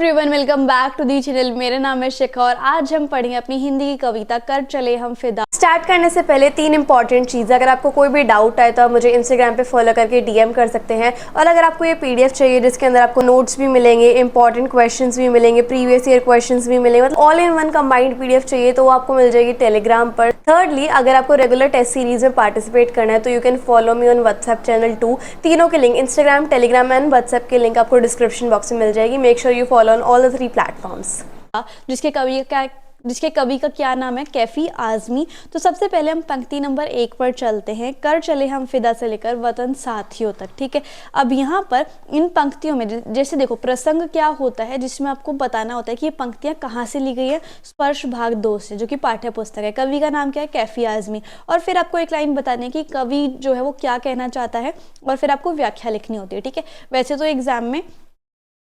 Everyone, welcome back to the channel. मेरा नाम है शिखा और आज हम पढ़ेंगे अपनी हिंदी की कविता कर चले हम फिदा। स्टार्ट करने से पहले 3 इंपॉर्टेंट चीज़, अगर आपको कोई भी डाउट आए तो आप मुझे इंस्टाग्राम पे फॉलो करके डीएम कर सकते हैं। और अगर आपको ये पीडीएफ चाहिए जिसके अंदर आपको नोट्स भी मिलेंगे, इंपॉर्टेंट क्वेश्चंस भी मिलेंगे, प्रीवियस ईयर क्वेश्चंस भी मिलेंगे, मतलब all in one combined PDF चाहिए तो वो आपको मिल जाएगी टेलीग्राम पर। थर्डली, अगर आपको रेगुलर टेस्ट सीरीज में पार्टिसिपेट करना है तो you can follow me on WhatsApp channel 2। तीनों के link, Instagram, Telegram and WhatsApp के लिंक आपको डिस्क्रिप्शन बॉक्स में मिल जाएगी। Make sure you follow on all the 3 platforms. जिसके कवि का क्या नाम है? कैफी आजमी। तो सबसे पहले हम पंक्ति नंबर 1 पर चलते हैं। कर चले हम फिदा से लेकर वतन साथियों तक। ठीक है, अब यहाँ पर इन पंक्तियों में जैसे देखो प्रसंग क्या होता है, जिसमें आपको बताना होता है कि ये पंक्तियाँ कहाँ से ली गई है। स्पर्श भाग 2 से, जो कि पाठ्य पुस्तक है। कवि का नाम क्या है? कैफी आजमी। और फिर आपको एक लाइन बतानी है कि कवि जो है वो क्या कहना चाहता है, और फिर आपको व्याख्या लिखनी होती है। ठीक है, वैसे तो एग्जाम में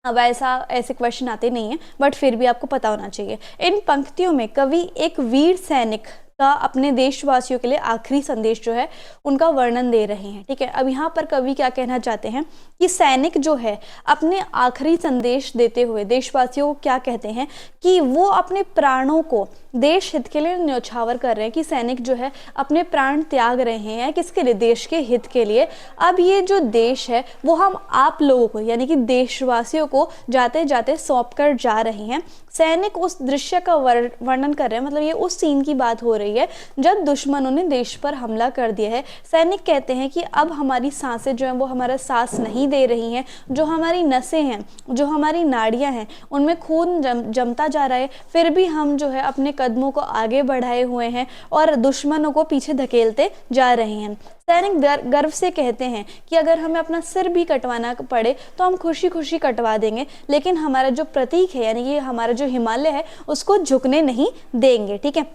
अब ऐसे क्वेश्चन आते नहीं हैं, बट फिर भी आपको पता होना चाहिए। इन पंक्तियों में कवि एक वीर सैनिक का अपने देशवासियों के लिए आखिरी संदेश जो है उनका वर्णन दे रहे हैं। ठीक है, अब यहाँ पर कवि क्या कहना चाहते हैं कि सैनिक जो है अपने आखिरी संदेश देते हुए देशवासियों को क्या कहते हैं कि वो अपने प्राणों को देश हित के लिए न्यौछावर कर रहे हैं, कि सैनिक जो है अपने प्राण त्याग रहे हैं किसके लिए? देश के हित के लिए। अब ये जो देश है वो हम आप लोगों को यानी कि देशवासियों को जाते जाते सौंप कर जा रहे हैं। सैनिक उस दृश्य का वर्णन कर रहे हैं, मतलब ये उस सीन की बात हो रही है जब दुश्मनों ने देश पर हमला कर दिया है। सैनिक कहते हैं कि अब हमारी सांसें जो हैं वो हमारा सांस नहीं दे रही हैं, जो हमारी नसें हैं, जो हमारी नाड़ियां हैं, उनमें खून जमता जा रहा है, फिर भी हम जो है अपने कदमों को आगे बढ़ाए हुए हैं और दुश्मनों को पीछे धकेलते जा रहे हैं। सैनिक गर्व से कहते हैं कि अगर हमें अपना सिर भी कटवाना पड़े तो हम खुशी खुशी कटवा देंगे, लेकिन हमारा जो प्रतीक है यानी कि हमारा जो हिमालय है उसको झुकने नहीं देंगे। ठीक है,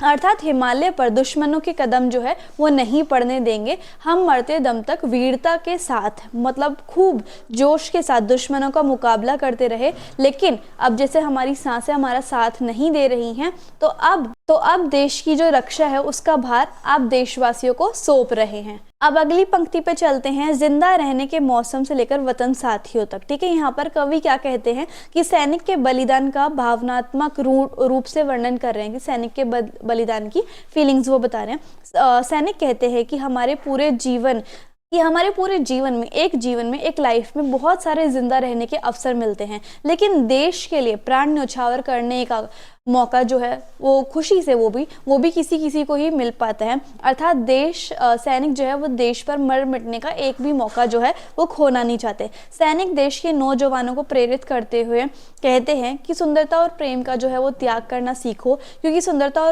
अर्थात हिमालय पर दुश्मनों के कदम जो है वो नहीं पड़ने देंगे। हम मरते दम तक वीरता के साथ, मतलब खूब जोश के साथ दुश्मनों का मुकाबला करते रहे। लेकिन अब जैसे हमारी सांसें हमारा साथ नहीं दे रही हैं तो अब देश की जो रक्षा है उसका भार आप देशवासियों को सौंप रहे हैं। अब अगली पंक्ति पे चलते हैं। जिंदा रहने के मौसम से लेकर वतन साथियों तक। ठीक है, यहाँ पर कवि क्या कहते हैं कि सैनिक के बलिदान का भावनात्मक रूप से वर्णन कर रहे हैं, कि सैनिक के बलिदान की फीलिंग्स वो बता रहे हैं। सैनिक कहते हैं कि हमारे पूरे जीवन में एक लाइफ में बहुत सारे जिंदा रहने के अवसर मिलते हैं, लेकिन देश के लिए प्राण न्यौछावर करने का मौका जो है वो खुशी से वो भी किसी को ही मिल पाता है। अर्थात सैनिक जो है वो देश पर मर मिटने का एक भी मौका जो है वो खोना नहीं चाहते। सैनिक देश के नौजवानों को प्रेरित करते हुए कहते हैं कि सुंदरता और प्रेम का जो है वो त्याग करना सीखो, क्योंकि सुंदरता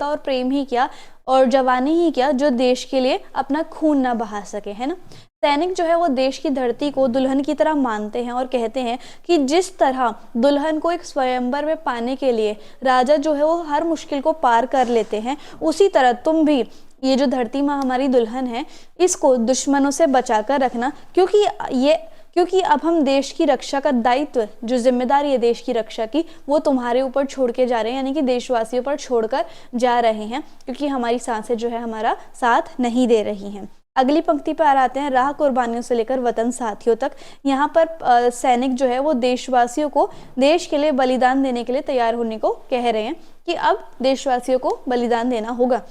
और प्रेम ही क्या और जवानी ही क्या जो देश के लिए अपना खून ना बहा सके, है ना। सैनिक जो है वो देश की धरती को दुल्हन की तरह मानते हैं और कहते हैं कि जिस तरह दुल्हन को एक स्वयंवर में पाने के लिए राजा जो है वो हर मुश्किल को पार कर लेते हैं, उसी तरह तुम भी ये जो धरती माँ हमारी दुल्हन है इसको दुश्मनों से बचा कर रखना, क्योंकि अब हम देश की रक्षा का दायित्व, जो जिम्मेदारी है देश की रक्षा की, वो तुम्हारे ऊपर छोड़ के जा रहे हैं, यानी कि देशवासियों पर छोड़कर जा रहे हैं, क्योंकि हमारी सांसें जो है हमारा साथ नहीं दे रही हैं। अगली पंक्ति पर आते हैं। राह कुर्बानियों से लेकर वतन साथियों तक। यहाँ पर सैनिक जो है वो देशवासियों को देश के लिए बलिदान देने के लिए तैयार होने को कह रहे हैं, कि अब देशवासियों को बलिदान देना होगा।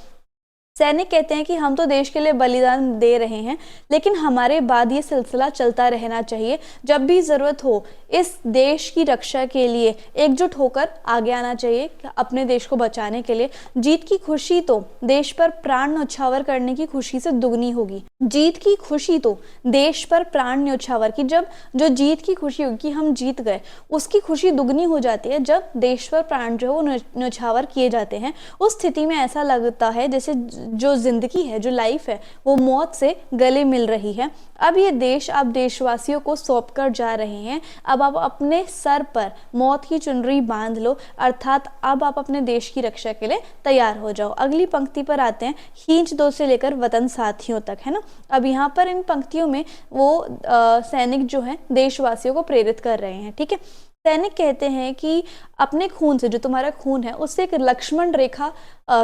सैनिक कहते हैं कि हम तो देश के लिए बलिदान दे रहे हैं, लेकिन हमारे बाद ये सिलसिला चलता रहना चाहिए। जब भी ज़रूरत हो इस देश की रक्षा के लिए एकजुट होकर आगे आना चाहिए, अपने देश को बचाने के लिए। जीत की खुशी तो देश पर प्राण न्यौछावर करने की खुशी से दुगनी होगी। जीत की खुशी तो देश पर प्राण न्यौछावर की, जब जो जीत की खुशी होगी कि हम जीत गए, उसकी खुशी दुगनी हो जाती है जब देश पर प्राण जो है वो न्यौछावर किए जाते हैं। उस स्थिति में ऐसा लगता है जैसे जो जिंदगी है, जो लाइफ है, वो मौत से गले मिल रही है। अब ये देश आप देशवासियों को सौंप कर जा रहे हैं। अब आप अपने सर पर मौत की चुनरी बांध लो, अर्थात अब आप अपने देश की रक्षा के लिए तैयार हो जाओ। अगली पंक्ति पर आते हैं। खींच दो से लेकर वतन साथियों तक, है ना। अब यहाँ पर इन पंक्तियों में वो सैनिक जो है देशवासियों को प्रेरित कर रहे हैं। ठीक है, सैनिक कहते हैं कि अपने खून से, जो तुम्हारा खून है, उससे एक लक्ष्मण रेखा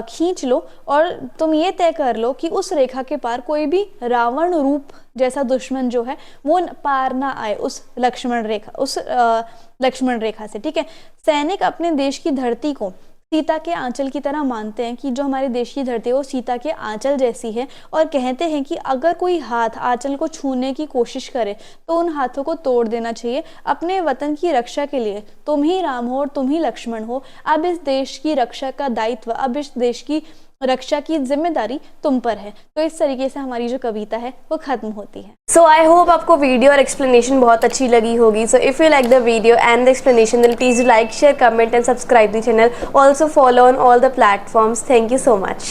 खींच लो और तुम ये तय कर लो कि उस रेखा के पार कोई भी रावण रूप जैसा दुश्मन जो है वो पार ना आए उस लक्ष्मण रेखा से, ठीक है। सैनिक अपने देश की धरती को सीता के आंचल की तरह मानते हैं कि जो हमारे देश की धरती है वो सीता के आंचल जैसी है, और कहते हैं कि अगर कोई हाथ आंचल को छूने की कोशिश करे तो उन हाथों को तोड़ देना चाहिए। अपने वतन की रक्षा के लिए तुम ही राम हो और तुम ही लक्ष्मण हो। अब इस देश की रक्षा का दायित्व, अब इस देश की रक्षा की जिम्मेदारी तुम पर है। तो इस तरीके से हमारी जो कविता है वो खत्म होती है। सो आई होप आपको वीडियो और एक्सप्लेनेशन बहुत अच्छी लगी होगी। So if you like the video and the explanation, then please like, share, comment and subscribe the channel. Also follow on all the platforms. Thank you so much.